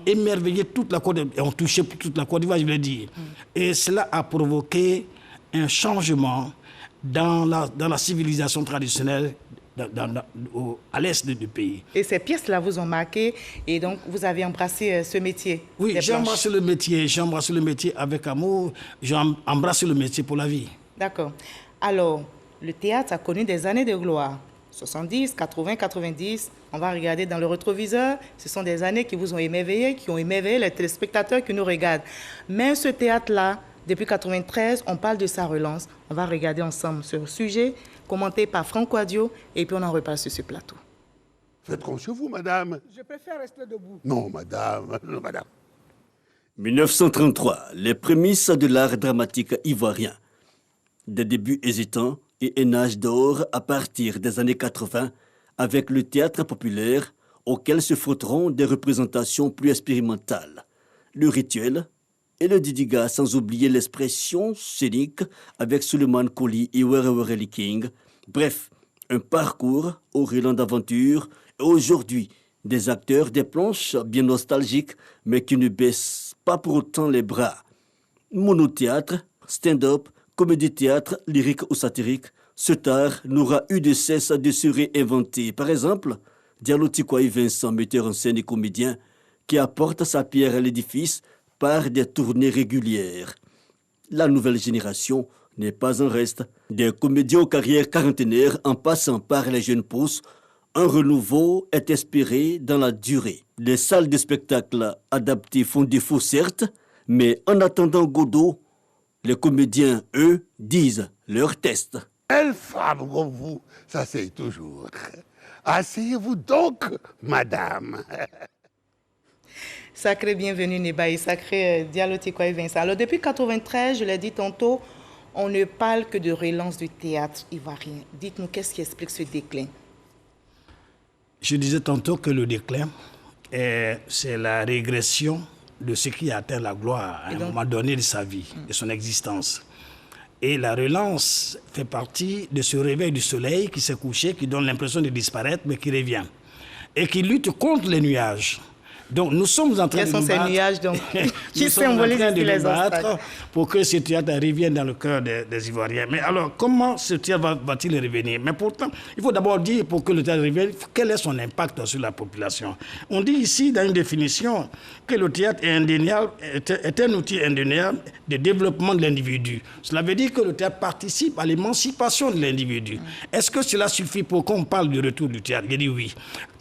émerveillé toute la Côte d'Ivoire, ont touché toute la Côte d'Ivoire, je veux dire. Et cela a provoqué un changement dans la civilisation traditionnelle à l'est du pays. Et ces pièces-là vous ont marqué et donc vous avez embrassé ce métier? Oui, j'ai embrassé le métier avec amour, j'ai embrassé le métier pour la vie. D'accord. Alors, le théâtre a connu des années de gloire. 70, 80, 90, on va regarder dans le rétroviseur. Ce sont des années qui vous ont émerveillé, qui ont émerveillé les téléspectateurs qui nous regardent. Mais ce théâtre-là, depuis 93, on parle de sa relance. On va regarder ensemble ce sujet, commenté par Franck Quadio, et puis on en reparle sur ce plateau. Faites comme chez vous, madame. Je préfère rester debout. Non, madame. Non, madame. 1933, les prémices de l'art dramatique ivoirien. Des débuts hésitants et un âge d'or à partir des années 80 avec le théâtre populaire auquel se frotteront des représentations plus expérimentales, le rituel et le didiga, sans oublier l'expression scénique avec Suleiman Koli et Werewere King. Bref, un parcours au relan d'aventure et aujourd'hui des acteurs des planches bien nostalgiques mais qui ne baissent pas pour autant les bras. Monothéâtre, stand-up, comédie-théâtre, lyrique ou satirique, ce art n'aura eu de cesse de se réinventer. Par exemple, Diallo Tikwaye Vincent, metteur en scène et comédien, qui apporte sa pierre à l'édifice par des tournées régulières. La nouvelle génération n'est pas en reste. Des comédiens aux carrières quarantenaires en passant par les jeunes pousses, un renouveau est espéré dans la durée. Les salles de spectacle adaptées font défaut certes, mais en attendant Godot, les comédiens, eux, disent leur test. Quelle femme comme vous s'asseye toujours. Asseyez-vous donc, madame. Sacré bienvenue, Nebaï, sacré Diallo Tikwaye Vincent. Alors, depuis 1993, je l'ai dit tantôt, on ne parle que de relance du théâtre ivoirien. Dites-nous, qu'est-ce qui explique ce déclin? Je disais tantôt que le déclin, c'est la régression de ce qui a atteint la gloire à un moment donné de sa vie, de son existence. Et la relance fait partie de ce réveil du soleil qui s'est couché, qui donne l'impression de disparaître, mais qui revient. Et qui lutte contre les nuages. Donc nous sommes en train de nous battre. Nuages, donc, qui symbolisent les battre pour que ce théâtre revienne dans le cœur des Ivoiriens. Mais alors, comment ce théâtre va-t-il revenir? Mais pourtant, il faut d'abord dire, pour que le théâtre revienne, quel est son impact sur la population. On dit ici, dans une définition, que le théâtre est un outil indéniable de développement de l'individu. Cela veut dire que le théâtre participe à l'émancipation de l'individu. Est-ce que cela suffit pour qu'on parle du retour du théâtre? Je dis oui.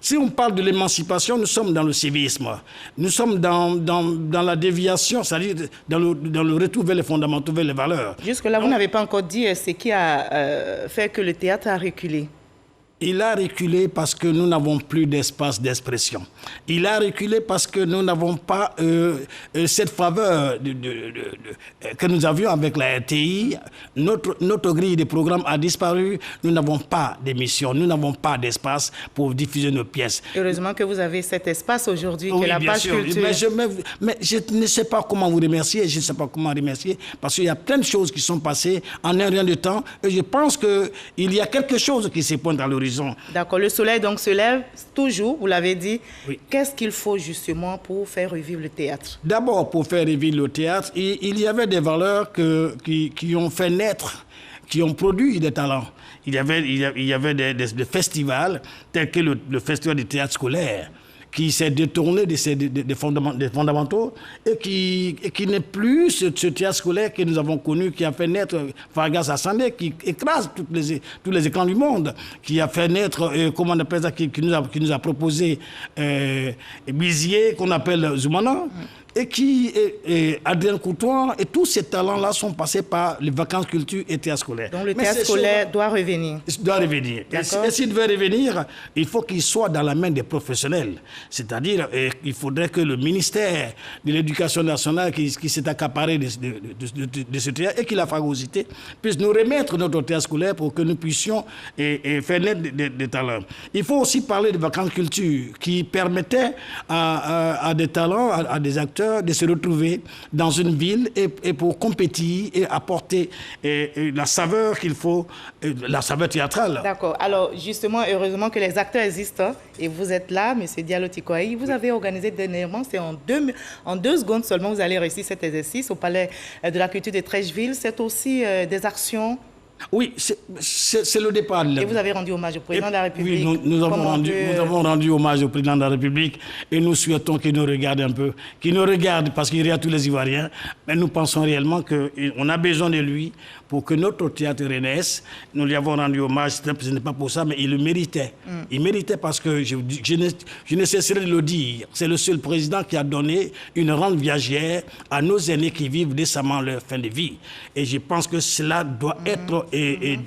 Si on parle de l'émancipation, nous sommes dans le civisme. Nous sommes dans la déviation, c'est-à-dire dans le retour vers les fondamentaux, vers les valeurs. Jusque-là, vous n'avez pas encore dit ce qui a fait que le théâtre a reculé. Il a reculé parce que nous n'avons plus d'espace d'expression. Il a reculé parce que nous n'avons pas cette faveur que nous avions avec la RTI. Notre grille de programme a disparu. Nous n'avons pas d'émission, nous n'avons pas d'espace pour diffuser nos pièces. Heureusement que vous avez cet espace aujourd'hui, oui, que la page culture. Mais je ne sais pas comment vous remercier, je ne sais pas comment remercier, parce qu'il y a plein de choses qui sont passées en un rien de temps. Et je pense qu'il y a quelque chose qui se pointe à l'horizon. D'accord, le soleil donc se lève toujours, vous l'avez dit. Oui. Qu'est-ce qu'il faut justement pour faire revivre le théâtre? D'abord, pour faire revivre le théâtre, il y avait des valeurs qui ont fait naître, qui ont produit des talents. Il y avait des festivals tels que le festival du théâtre scolaire, qui s'est détourné des fondamentaux et qui n'est plus ce théâtre scolaire que nous avons connu, qui a fait naître Fargas Assandé, qui écrase tous les écrans du monde, qui a fait naître, comment on appelle ça, qui nous a proposé Bizier, qu'on appelle Zoumana. Et Adrien Coutoir, et tous ces talents-là sont passés par les vacances culture et théâtre scolaire. Donc le théâtre scolaire doit revenir. Doit revenir. Et s'il devait revenir, il faut qu'il soit dans la main des professionnels. C'est-à-dire, il faudrait que le ministère de l'Éducation nationale, qui s'est accaparé de ce théâtre et qui l'a phagocyté, puisse nous remettre notre théâtre scolaire pour que nous puissions faire naître des talents. Il faut aussi parler de vacances culture qui permettaient à des talents, à des acteurs, de se retrouver dans une ville et pour compétir et apporter la saveur qu'il faut, la saveur théâtrale. D'accord. Alors, justement, heureusement que les acteurs existent et vous êtes là, M. Diallo Tikoaï. Vous avez organisé dernièrement, c'est en 2 secondes seulement, vous allez réussir cet exercice au Palais de la Culture de Trècheville. C'est aussi des actions. Oui, c'est le départ. Et vous avez rendu hommage au président de la République. Oui, nous avons rendu hommage au président de la République et nous souhaitons qu'il nous regarde un peu, qu'il nous regarde parce qu'il regarde tous les Ivoiriens, mais nous pensons réellement qu'on a besoin de lui pour que notre théâtre renaisse. Nous lui avons rendu hommage, ce n'est pas pour ça, mais il le méritait. Il méritait parce que je ne cesserai de le dire, c'est le seul président qui a donné une rente viagère à nos aînés qui vivent décemment leur fin de vie. Et je pense que cela doit être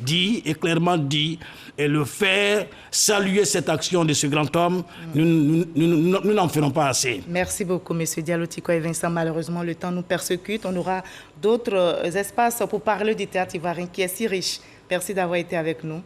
dit, et clairement dit, et le faire, saluer cette action de ce grand homme, nous n'en ferons pas assez. Merci beaucoup, M. Diallo Tiko et Vincent. Malheureusement, le temps nous persécute. On aura d'autres espaces pour parler du théâtre ivoirien qui est si riche. Merci d'avoir été avec nous.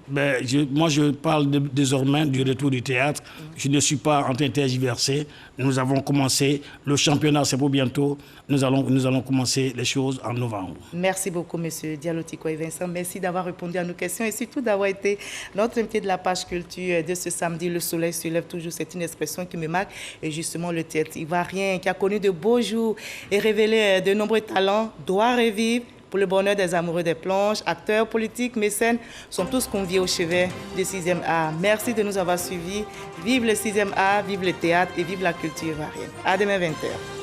Moi, je parle désormais du retour du théâtre. Je ne suis pas en train de tergiverser. Nous avons commencé. Le championnat, c'est pour bientôt. Nous allons commencer les choses en novembre. Merci beaucoup, M. Diallo Tiko et Vincent. Merci d'avoir répondu à nos questions et surtout d'avoir été notre invité de la page culture de ce samedi. Le soleil se lève toujours. C'est une expression qui me marque. Et justement, le théâtre ivoirien qui a connu de beaux jours et révélé de nombreux talents doit revivre. Pour le bonheur des amoureux des planches, acteurs, politiques, mécènes sont tous conviés au chevet du 6e art. Merci de nous avoir suivis. Vive le 6e art, vive le théâtre et vive la culture ivoirienne. À demain 20h.